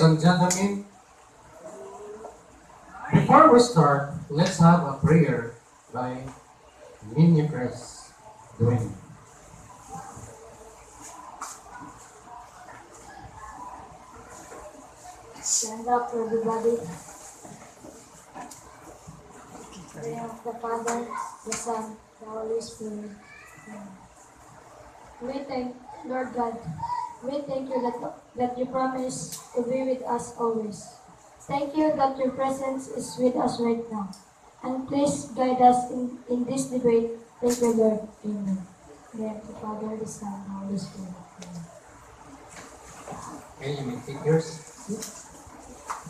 ladies and gentlemen, before we start, let's have a prayer by Chris Dwayne. Stand up, everybody. In the name of the Father, the Son, the Holy Spirit. Amen. We thank, Lord God, we thank you that you promise to be with us always. Thank you that your presence is with us right now. And please guide us in this debate. Thank you, Lord. Amen. In the name of the Father, the Son, the Holy Spirit. Amen. Okay, you may take yours.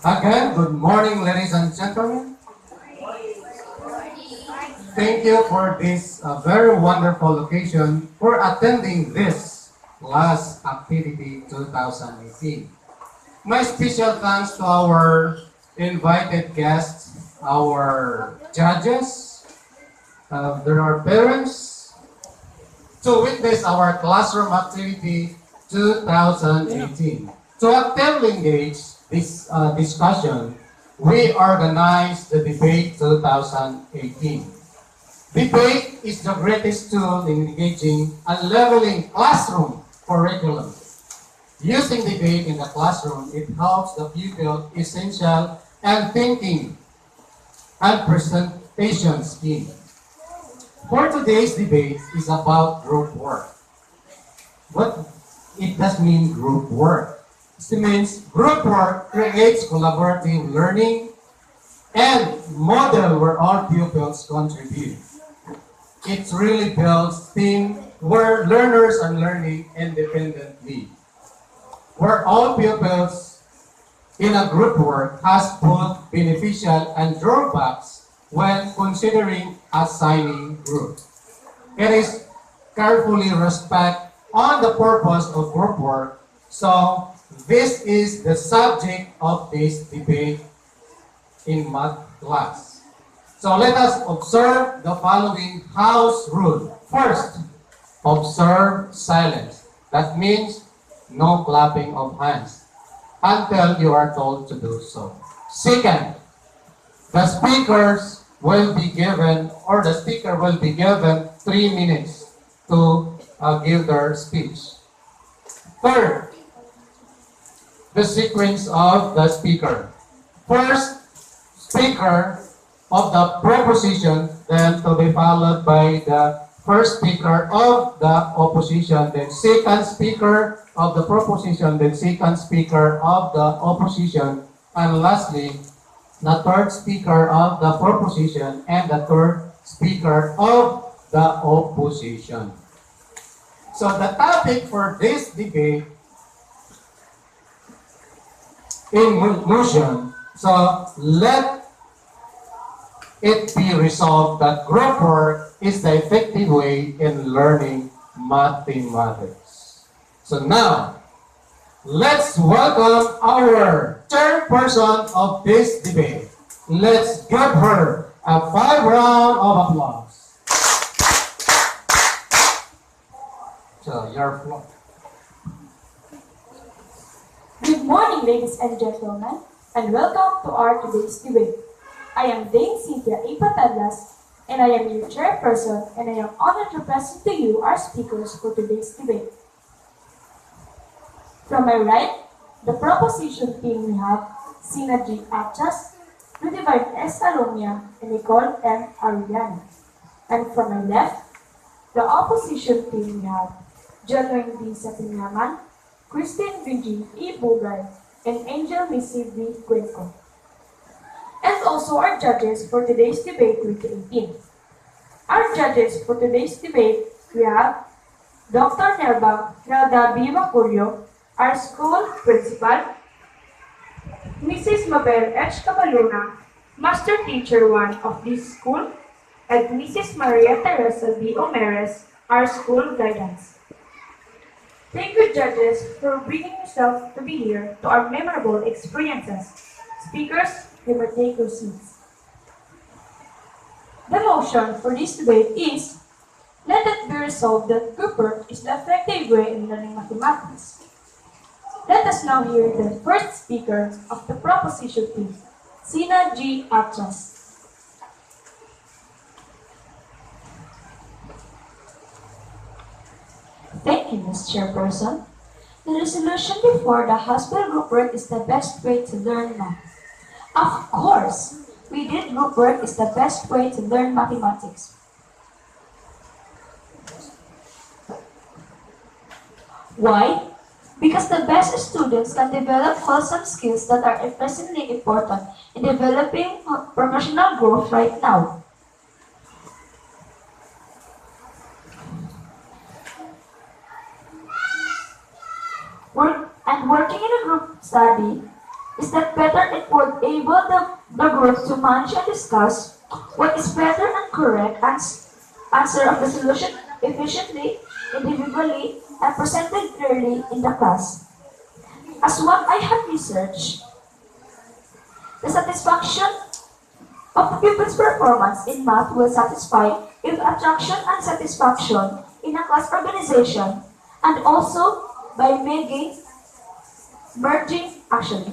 Again, good morning, ladies and gentlemen. Thank you for this very wonderful occasion for attending this last activity 2018. My special thanks to our invited guests, our judges, there are parents, to witness our classroom activity 2018. To actively engage this discussion, we organized the debate 2018. Debate is the greatest tool in engaging and leveling classroom curriculum. Using debate in the classroom, it helps the pupil essential and thinking and presentation skill. For today's debate is about group work. What it does mean group work? It means group work creates collaborative learning and model where all pupils contribute. It really builds team where learners are learning independently. Where all pupils in a group work has both beneficial and drawbacks when considering assigning group. It is carefully respect on the purpose of group work. So this is the subject of this debate in math class. So let us observe the following house rule. First, observe silence. That means no clapping of hands until you are told to do so. Second, the speakers will be given, or the speaker will be given 3 minutes to give their speech. Third, the sequence of the speaker. First, speaker of the proposition, then to be followed by the first speaker of the opposition, then second speaker of the proposition, then second speaker of the opposition, and lastly, the third speaker of the proposition and the third speaker of the opposition. So the topic for this debate in motion, so let it be resolved that group work is the effective way in learning mathematics. So now, let's welcome our chairperson of this debate. Let's give her a 5 round of applause. So, your floor. Good morning, ladies and gentlemen, and welcome to our today's debate. I am Dame Cynthia A. Patadlas, and I am your chairperson, and I am honored to present to you our speakers for today's debate. From my right, the proposition team we have Sina G. Achas, Ludivine S. Alomia, and Nicole M. Arellano. And from my left, the opposition team we have John D. Satinyaman, Christine Vigi E. Bugay, and Angel Missy V. Cuenco. And also our judges for today's debate 2018. Our judges for today's debate, we have Dr. Nelda B. Macurio, our school principal, Mrs. Mabel H. Cabaluna, Master Teacher 1 of this school, and Mrs. Maria Teresa B. Omeres, our school guidance. Thank you, judges, for bringing yourself to be here to our memorable experiences. Speakers, you may take your seats. The motion for this debate is, let it be resolved that group work is the effective way in learning mathematics. Let us now hear the first speaker of the proposition team, Sina G. Atras. Thank you, Ms. Chairperson. The resolution before the hospital group work is the best way to learn math. Of course, we did group work is the best way to learn mathematics. Why? Because the best students can develop wholesome skills that are increasingly important in developing professional growth right now. Working in a group study is that better it would able the group to manage and discuss what is better and correct answer of the solution efficiently, individually, and presented clearly in the class. As what I have researched, the satisfaction of the pupil's performance in math will satisfy if attraction and satisfaction in a class organization and also by merging actually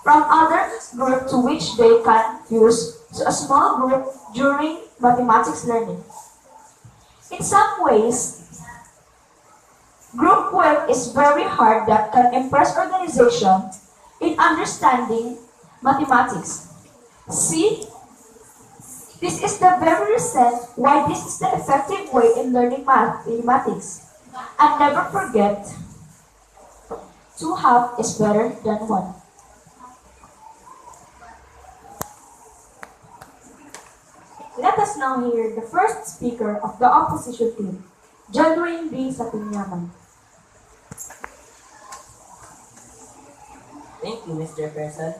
from other group to which they can fuse to a small group during mathematics learning. In some ways, group work is very hard that can impress organization in understanding mathematics. See, this is the very reason why this is the effective way in learning mathematics. And never forget, two half is better than one. Let us now hear the first speaker of the opposition team, Jadwin B. Satunyaman. Thank you, Mr. Person.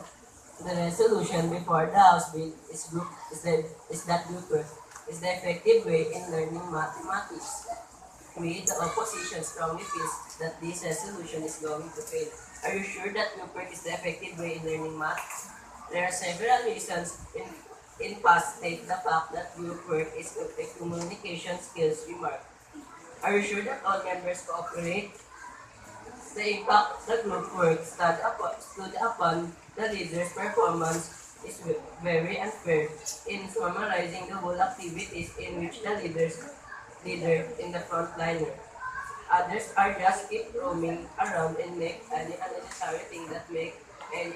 The resolution before the House bill is that group work is the effective way in learning mathematics. We, the opposition, strongly feels that this resolution is going to fail. Are you sure that group work is the effective way in learning math? There are several reasons in past state the fact that group work is a communication skills remark. Are you sure that all members cooperate? The impact the group work stood upon the leader's performance is very unfair in summarizing the whole activities in which the leader in the frontliner. Others are just keep roaming around and make any unnecessary thing that make an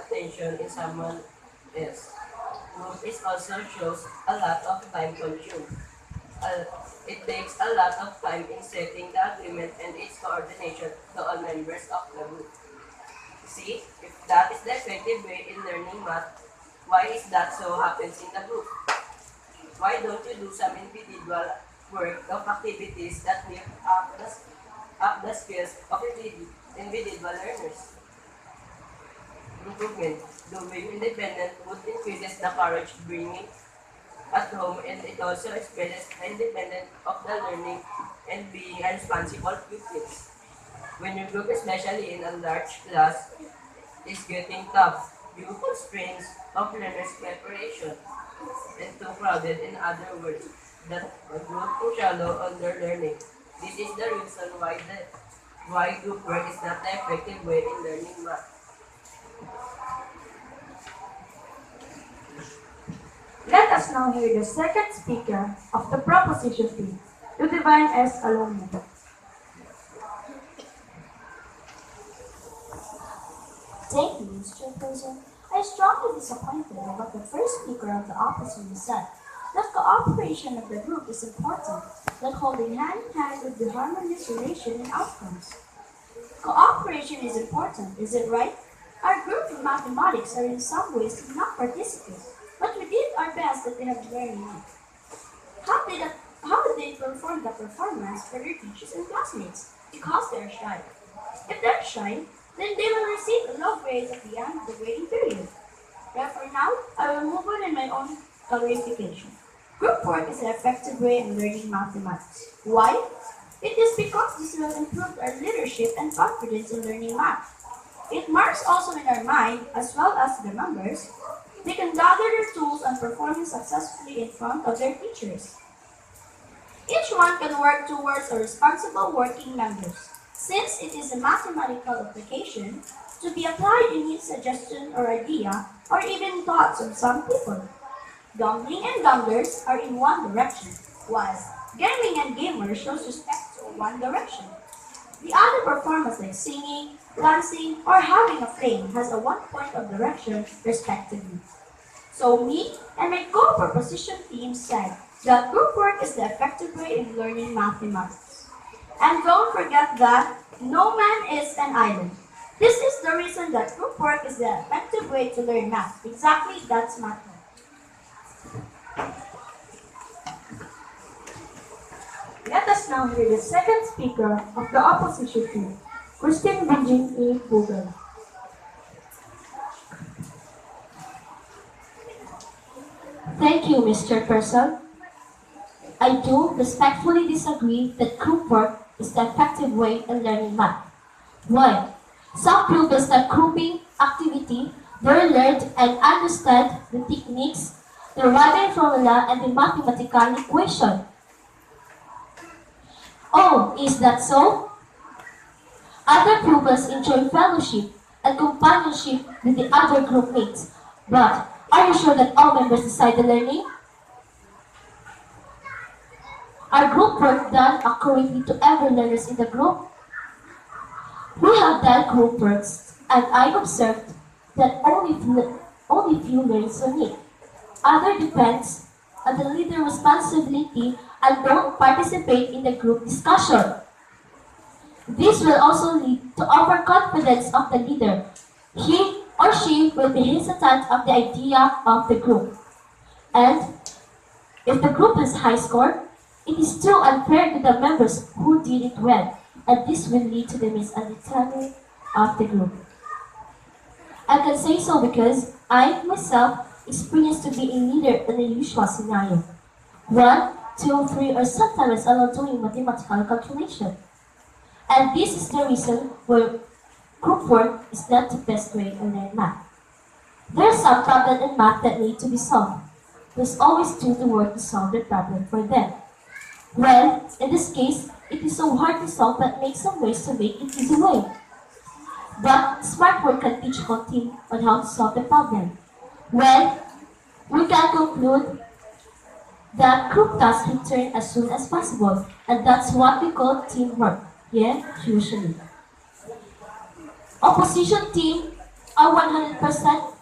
attention in someone else. Group is also shows a lot of time consumed. It takes a lot of time in setting the agreement and its coordination to all members of the group. See, if that is the effective way in learning math, why is that so happens in the group? Why don't you do some individual work of activities that lift up the skills of individual learners? Improvement. Doing independent would increases the courage bringing at home, and it also expresses the independence of the learning and being a responsible pupils. When your group, especially in a large class, is getting tough, you constraints of learners' preparation and too crowded, in other words, that a group too shallow on their learning. This is the reason why group work is not the effective way in learning math. Let us now hear the second speaker of the proposition team, Ludivine S. Alomia. Thank you, Mr. Chairperson. I am strongly disappointed with what the first speaker of the opposition said. That cooperation of the group is important, that holding hand in hand with the harmonious relation and outcomes. Cooperation is important, is it right? Our group in mathematics are in some ways not participate, but we did our best that they have learned enough. How did they perform the performance for their teachers and classmates? Because they're shy. If they're shy, then they will receive a low grade at the end of the grading period. Therefore now, I will move on in my own clarification. Group work is an effective way in learning mathematics. Why? It is because this will improve our leadership and confidence in learning math. It marks also in our mind, as well as the members, they can gather their tools and perform successfully in front of their teachers. Each one can work towards a responsible working members. Since it is a mathematical application, to be applied you need suggestion or idea or even thoughts of some people. Gambling and gamblers are in one direction, while gaming and gamers shows respect to one direction. The other performance like singing, dancing, or having a flame has a one point of direction respectively. So me and my co-proposition team said that group work is the effective way in learning mathematics. And don't forget that no man is an island. This is the reason that group work is the effective way to learn math. Exactly, that's math. Let us now hear the second speaker of the opposition team, Christine Virgin A. Vogel. Thank you, Mr. Person. I do respectfully disagree that group work is the effective way in learning math. Why? Some pupils that grouping activity were learned and understand the techniques, the writing formula, and the mathematical equation. Oh, is that so? Other pupils enjoy fellowship and companionship with the other group mates. But are you sure that all members decide the learning? Are group work done accurately to every learners in the group? We have done group works, and I observed that only few learns on it. Other depends on the leader responsibility and don't participate in the group discussion. This will also lead to overconfidence of the leader. He or she will be hesitant of the idea of the group. And if the group has high score, it is too unfair to the members who did it well, and this will lead to the misunderstanding of the group. I can say so because I myself experienced to be a leader in a usual scenario. 1, 2, 3, or sometimes alone doing mathematical calculation. And this is the reason why group work is not the best way to learn math. There are some problems in math that need to be solved. There's always do the work to solve the problem for them. Well, in this case, it is so hard to solve but make some ways to make it easy way. But smart work can teach whole team on how to solve the problem. Well, we can conclude that group tasks return as soon as possible, and that's what we call teamwork. Yeah, usually. Opposition team are 100%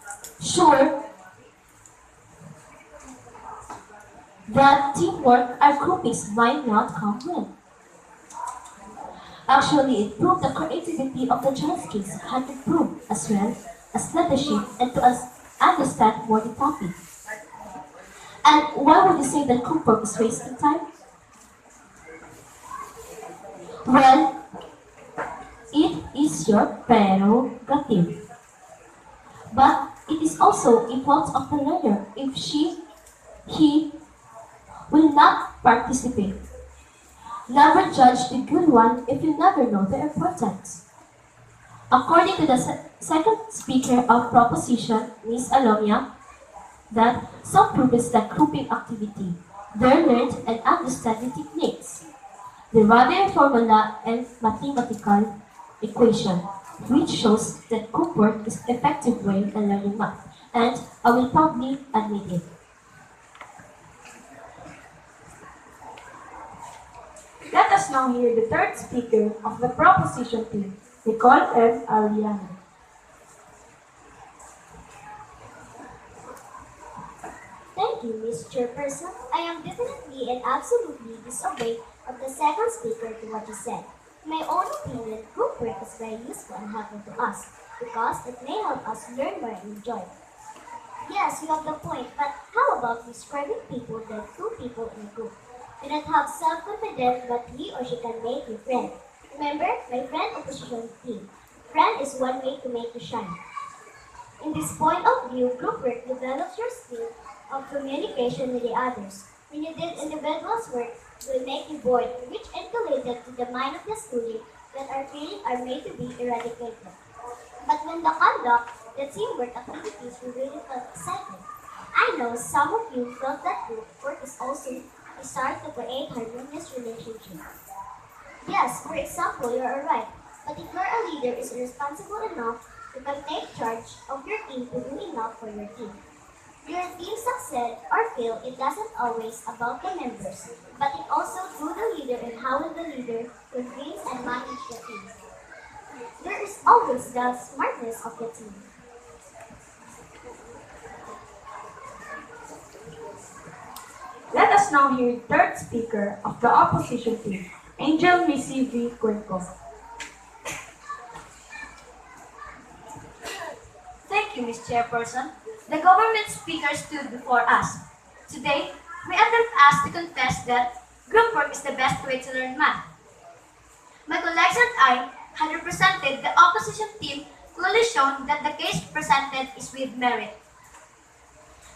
sure that teamwork or groupings might not come in. Actually, it proved the creativity of the Chinese had improved as well as leadership and to understand more the topic. And why would you say that group work is wasting time? Well, it is your prerogative. But it is also a fault of the learner if he will not participate. Never judge the good one if you never know the importance. According to the second speaker of proposition, Ms. Alomia, that some pupils like grouping activity. They learned and understand the techniques, the radial formula and mathematical equation, which shows that group work is an effective way in learning math, and I will proudly admit it. Let us now hear the third speaker of the proposition team, Nicole M. Ariano. Thank you, Ms. Chairperson. I am definitely and absolutely disobeyed of the second speaker to what he said. In my own opinion, group work is very useful and helpful to us because it may help us learn more and enjoy. Yes, you have the point, but how about describing people like two people in a group? Do not have self-confidence that he or she can make you friend. Remember, my friend opposition team. Friend is one way to make you shine. In this point of view, group work develops your skill of communication with the others. When you did individual's work, it will make you bored, which escalated to the mind of the student that our feelings are made to be eradicated. But when the conduct, the teamwork activities will really feel exciting. I know some of you felt that group work is also a start to create harmonious relationships. Yes, for example, you are right. But if you're a leader is responsible enough, you can take charge of your team to do enough for your team. Your team succeed or fail, it doesn't always about the members, but it also through the leader and how will the leader convince and manage the team. There is always the smartness of the team. Let us now hear the third speaker of the opposition team, Angel Missy V. Cuenco. Thank you, Ms. Chairperson. The government speaker stood before us. Today, we are asked to confess that group work is the best way to learn math. My colleagues and I had represented the opposition team, clearly shown that the case presented is with merit.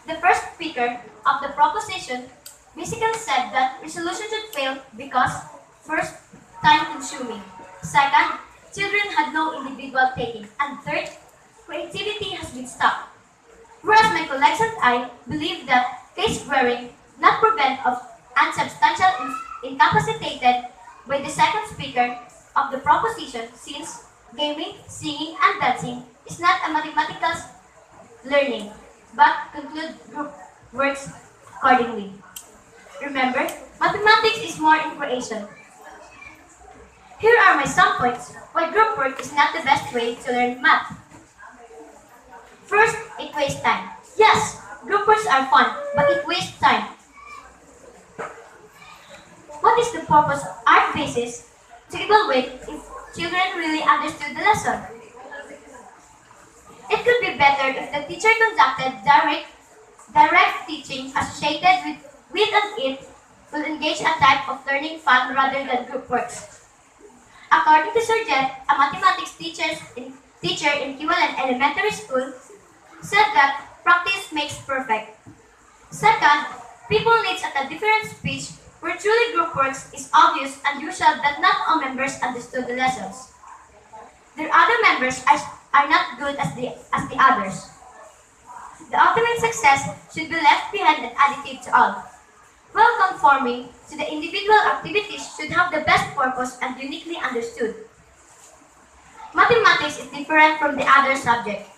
The first speaker of the proposition basically said that resolution should fail because, first, time-consuming. Second, children had no individual taking. And third, creativity has been stopped. Whereas my colleagues and I believe that case wearing not prevent of unsubstantial incapacitated by the second speaker of the proposition since gaming, singing, and dancing is not a mathematical learning, but conclude group works accordingly. Remember, mathematics is more in creation. Here are my some points why group work is not the best way to learn math. First, it wastes time. Yes, group works are fun, but it wastes time. What is the purpose of art basis to evaluate if children really understood the lesson? It could be better if the teacher conducted direct teaching associated with and it will engage a type of learning fun rather than group works. According to Sir Jet, a mathematics teacher in Kiwalan Elementary School, said that practice makes perfect. Second, people needs at a different speech where truly group works is obvious and usual that not all members understood the lessons. Their other members are not good as the others. The ultimate success should be left behind and additive to all. Well conforming to the individual activities should have the best purpose and uniquely understood. Mathematics is different from the other subject.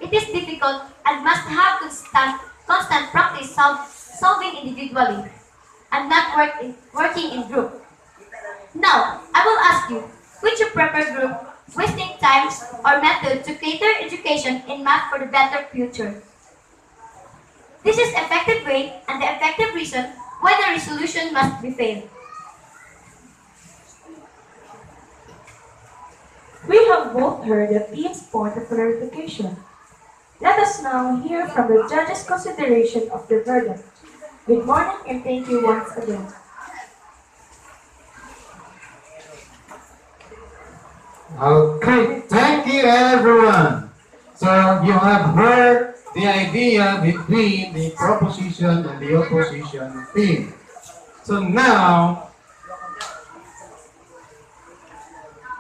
It is difficult and must have constant practice solving individually and not working in group. Now, I will ask you, would you prefer group, wasting time, or method to cater education in math for the better future? This is effective way and the effective reason why the resolution must be failed. We have both heard the team's point of clarification. Let us now hear from the judge's consideration of the verdict. Good morning and thank you once again. Okay, thank you everyone. So you have heard the idea between the proposition and the opposition team. So now,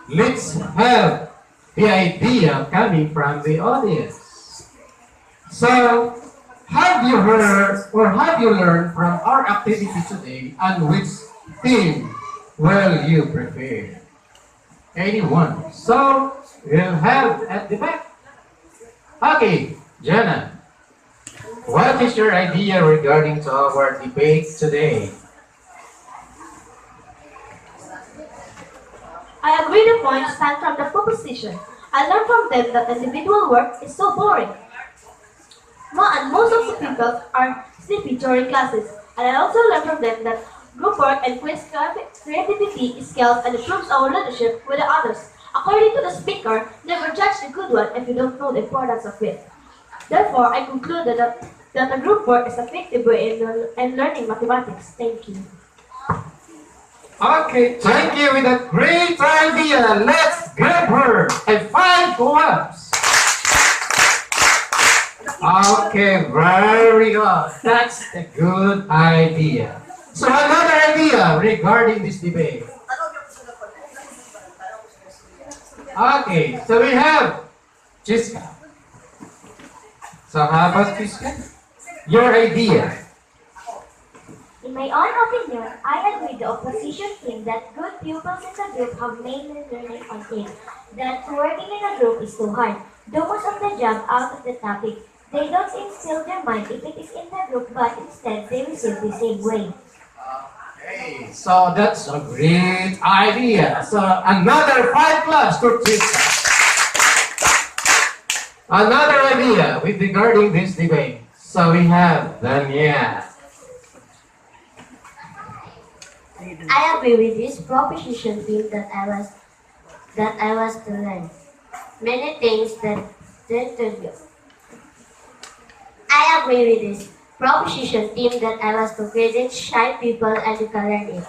let's have the idea coming from the audience. So, have you heard or have you learned from our activity today and which team will you prefer? Anyone? So, we'll have at the back. Okay, Jana, what is your idea regarding to our debate today? I agree the points stand from the proposition. I learned from them that individual work is so boring. And most of the people are sleepy during classes. And I also learned from them that group work and creativity skills and improves our leadership with the others. According to the speaker, never judge the good one if you don't know the importance of it. Therefore, I concluded that a group work is an effective way in learning mathematics. Thank you. Okay, thank you with a great idea. Let's give her a 5 claps. Okay, very good. That's a good idea. So another idea regarding this debate. Okay, so we have Jiska. So how about Jiska? Your idea. In my own opinion, I agree with the opposition team that good pupils in the group have mainly learning on it, that working in a group is too hard. Do most of the job out of the topic. They don't instill their mind if it is in the group, but instead they receive the same way. Hey, so that's a great idea. So another 5 class to teach. Another idea with regarding this debate. So we have Danielle. I agree with this proposition team that I was to learn many things that to do. I agree with this proposition team that I was to credit shy people and you can learn it.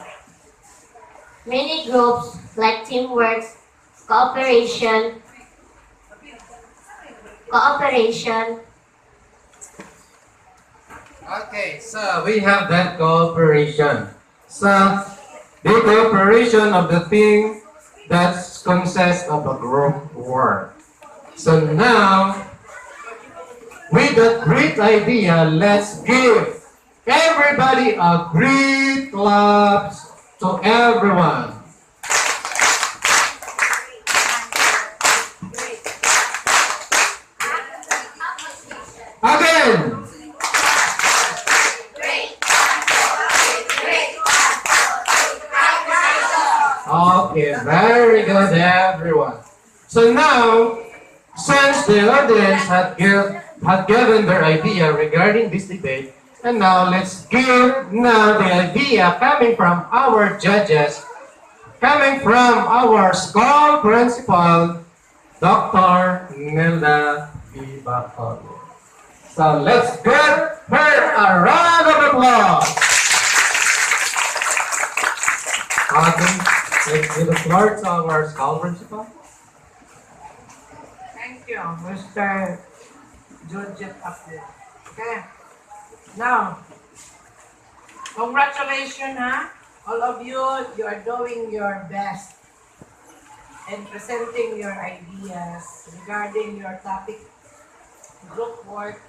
Many groups like teamwork, cooperation, cooperation. Okay, so we have that cooperation. So the cooperation of the thing that consists of a group work. So now, with that great idea, let's give everybody a great claps to everyone. Again. Okay, very good, everyone. So now, since the audience had given their idea regarding this debate, and now let's give now the idea coming from our judges, coming from our school principal, Dr. Nilda B. Bacol. So let's give her a round of applause. Okay, let's give the floor to our school principal. Thank you, Mr. Georgette Abdel. Okay. Now, congratulations, ha? All of you, you are doing your best in presenting your ideas regarding your topic, group work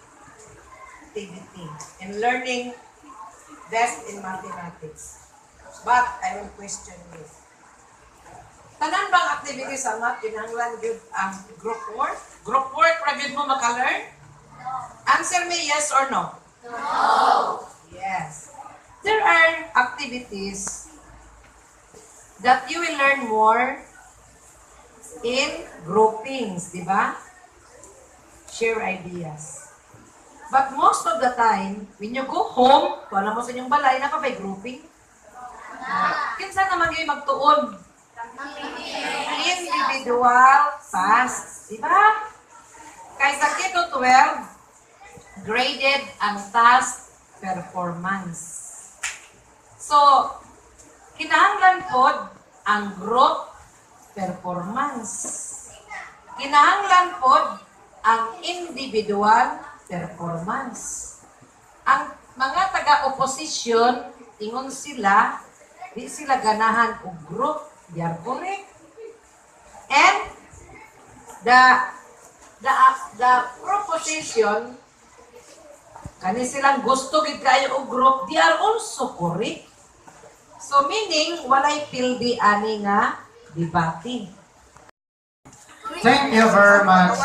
activity, and learning best in mathematics. But I will question you. Tanan bang activities ang math kinahanglan gyud ang group work? Group work ra gyud mo maka-learn? Answer me yes or no? No. Yes. There are activities that you will learn more in groupings, di ba? Share ideas. But most of the time, when you go home, kung alam mo sa inyong balay, na pa by grouping? Kinsa naman kayo magtuon? Individual tasks, di ba? Kaya sa Kito 12, graded ang task performance. So, kinahanglan pod ang group performance. Kinahanglan pod ang individual performance. Ang mga taga-opposition, ingon sila, di sila ganahan og group, they are correct. And the proposition, kani silang gusto gid kayo og group, they are also correct. So meaning, walay pildi ani nga debate. Thank you very much,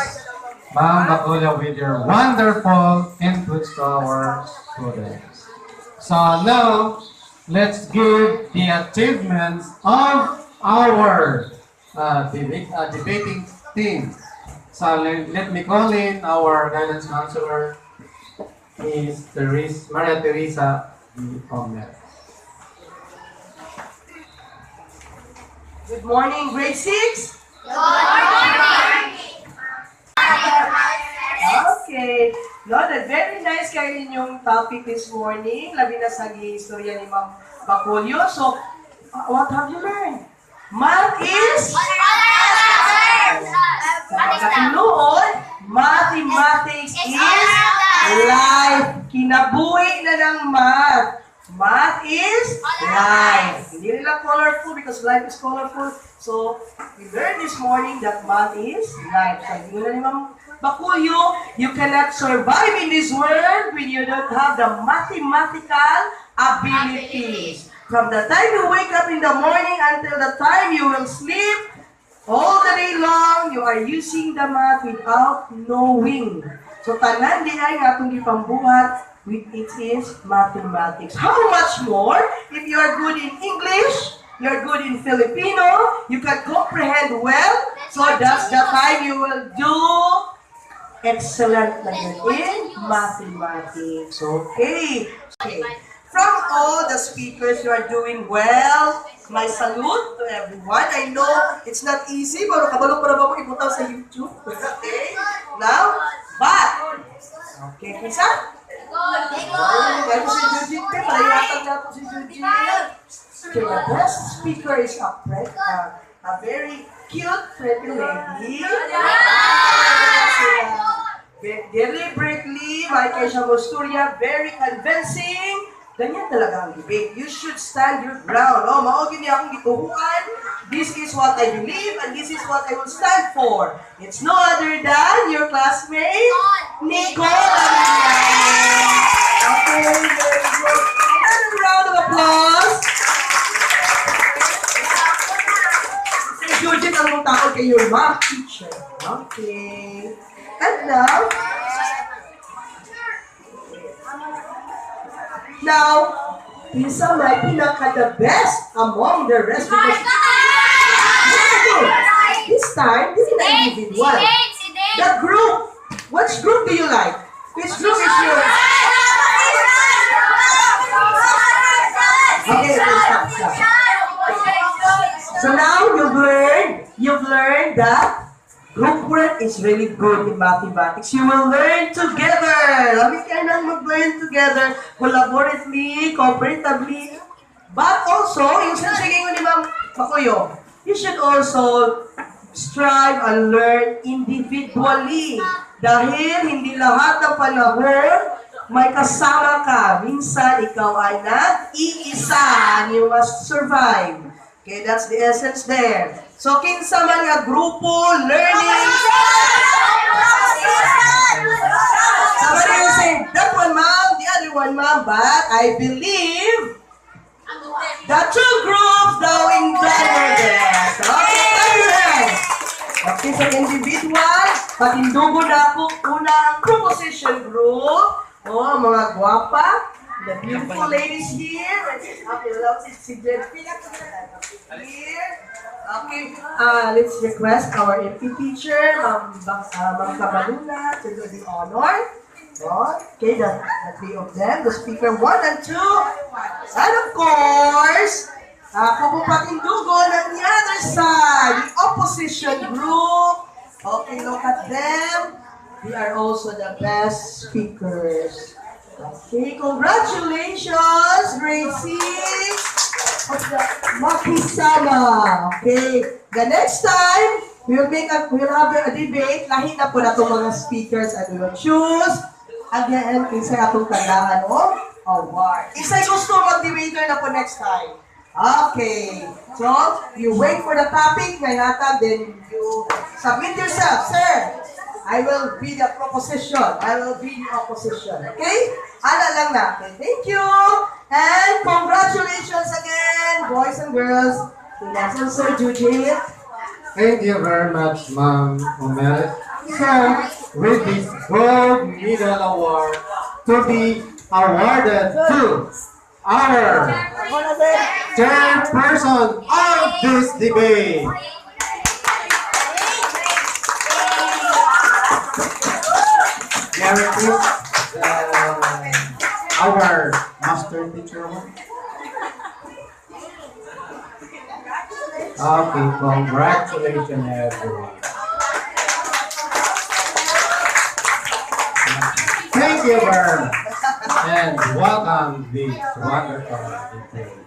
Ma'am Bakuya, with your wonderful inputs to our students. So now, let's give the achievements of our debating team. So let me call in our guidance counselor, Ms. Maria Teresa D. Omer. Good morning, grade 6. Okay. No, that very nice kayo inyong topic this morning. Labi na sa istorya ni Ma'am Bacolio. So, what have you learned? Math is? Katuluod, mathematics is life. Kinabuhi na ng math. Math is life. Hindi nila colorful because life is colorful. So, we learned this morning that math is life. So, hindi na ni Ma'am Bakuyo, you cannot survive in this world when you don't have the mathematical abilities. From the time you wake up in the morning until the time you will sleep, all the day long, you are using the math without knowing. So, tanan di ay nga itong ipambuhat with it is mathematics. How much more if you are good in English, you are good in Filipino, you can comprehend well, so that's the time you will do excellent in mathematics. Okay. Okay. From all the speakers, you are doing well. My salute to everyone. I know it's not easy, pero kabalo para ba mo ibutaw sa YouTube? Okay? Now, but, okay, kisa? Dahil si Jujit, palayatan na po si Jujit. Okay, the best speaker is a very cute, pretty lady. Deliberately, Michael Shamosturia, very convincing. Ganyan talaga ang debate. You should stand your ground. Oh, maogin niya akong gituhuan. This is what I believe and this is what I will stand for. It's no other than your classmate, Nicole. Okay, very good. Another round of applause. Si Judith ang mong tao kay your math teacher. Okay. And now, isa may pinaka-the best among the rest because this time, this is the individual. The group. Which group do you like? Which group is yours? Okay, stop. So now you've learned that group work is really good in mathematics. You will learn together. Lami kayo nang mag-learn together, collaboratively, cooperatively. But also, yung sinasigay ko ni Ma'am Makoyo, you should also strive and learn individually. Dahil hindi lahat ng panahon may kasama ka. Minsan, ikaw ay nag-iisa and you must survive. Okay, that's the essence there. So, kinsa man nga grupo, learning. Somebody will say, that one ma'am, the other one ma'am, but I believe the two groups doing better best. Okay, everyone. Okay, so individual, patindugo na ako una ang proposition group. Oh, mga gwapa. The beautiful ladies here. Okay, si Jen. Here. Okay, let's request our MP teacher, Ma'am Kabaluna, to do the honor. Okay, the three of them, the speaker 1 and 2. And of course, kabupatindugo on the other side, the opposition group. Okay, look at them. They are also the best speakers. Okay, congratulations, grade 6 of the Makisama. Okay, the next time, we'll have a debate. Lahi na po na itong mga speakers and we will choose again kinsa atong tandaan o award. Isa'y gusto mag-debater na po next time. Okay, so you wait for the topic, ngayon then you submit yourself, sir. I will be the proposition. I will be the opposition. Okay? Ala lang natin. Thank you. And congratulations again, boys and girls. Congratulations, Sir Judith. Thank you very much, Ma'am Omel. So, with this gold medal award to be awarded to our chairperson of this debate. Gary, please, our master teacher. Okay, congratulations everyone. Thank you very much and welcome this wonderful debate.